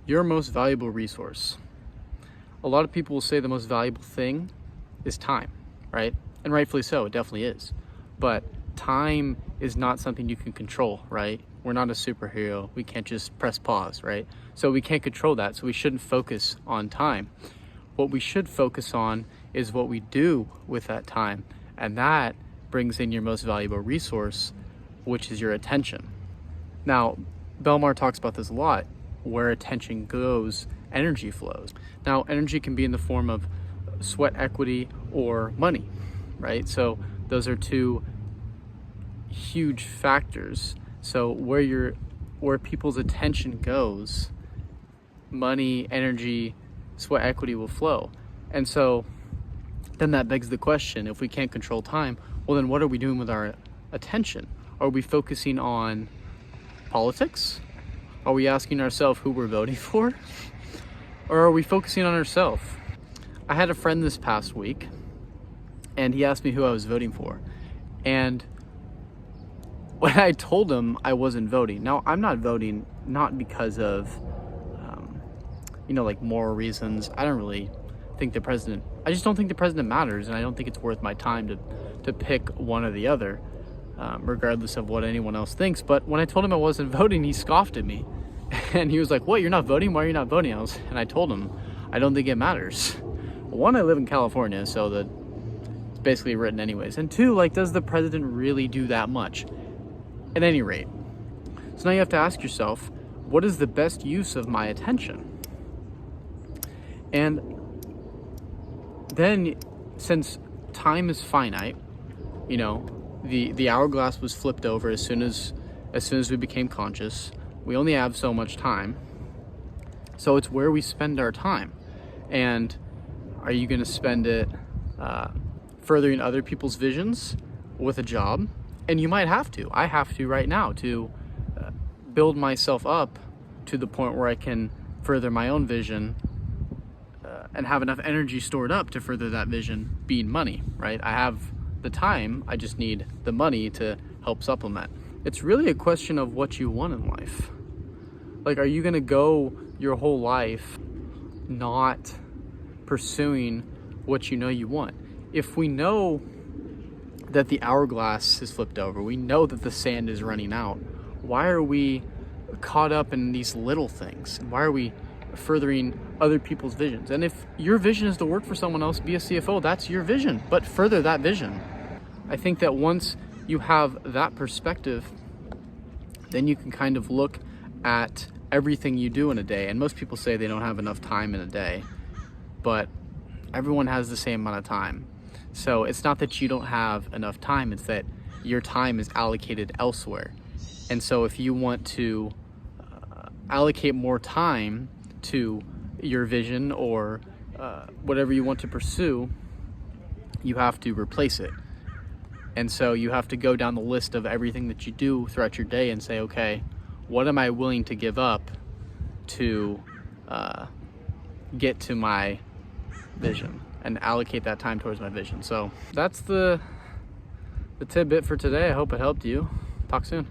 Your most valuable resource. A lot of people will say the most valuable thing is time, right? And rightfully so, it definitely is. But time is not something you can control, right? We're not a superhero. We can't just press pause, right? So we can't control that. So we shouldn't focus on time. What we should focus on is what we do with that time. And that brings in your most valuable resource, which is your attention. Now, Belmar talks about this a lot. Where attention goes, energy flows. Now, energy can be in the form of sweat equity or money, right? So those are two huge factors. So where people's attention goes, money, energy, sweat equity will flow. And so then that begs the question, if we can't control time, well then what are we doing with our attention? Are we focusing on politics? Are we asking ourselves who we're voting for? Or are we focusing on ourselves? I had a friend this past week and he asked me who I was voting for. And when I told him I wasn't voting, now I'm not voting not because of, like moral reasons. I don't really think I just don't think the president matters, and I don't think it's worth my time to pick one or the other. Regardless of what anyone else thinks. But when I told him I wasn't voting, he scoffed at me. And he was like, what, you're not voting? Why are you not voting? And I told him, I don't think it matters. One, I live in California, so it's basically written anyways. And two, does the president really do that much? At any rate. So now you have to ask yourself, what is the best use of my attention? And then, since time is finite, the hourglass was flipped over as soon as we became conscious. We only have so much time. So it's where we spend our time. And are you going to spend it furthering other people's visions with a job? And you might have to. I have to right now to build myself up to the point where I can further my own vision and have enough energy stored up to further that vision, being money, right? I have the time, I just need the money to help supplement. It's really a question of what you want in life. Are you gonna go your whole life not pursuing what you know you want? If we know that the hourglass is flipped over, we know that the sand is running out, why are we caught up in these little things? Why are we furthering other people's visions? And if your vision is to work for someone else, be a CFO, that's your vision, but further that vision. I think that once you have that perspective, then you can kind of look at everything you do in a day. And most people say they don't have enough time in a day, but everyone has the same amount of time. So it's not that you don't have enough time, it's that your time is allocated elsewhere. And so if you want to allocate more time to your vision or whatever you want to pursue, you have to replace it. And so you have to go down the list of everything that you do throughout your day and say, okay, what am I willing to give up to get to my vision and allocate that time towards my vision? So that's the tidbit for today. I hope it helped you. Talk soon.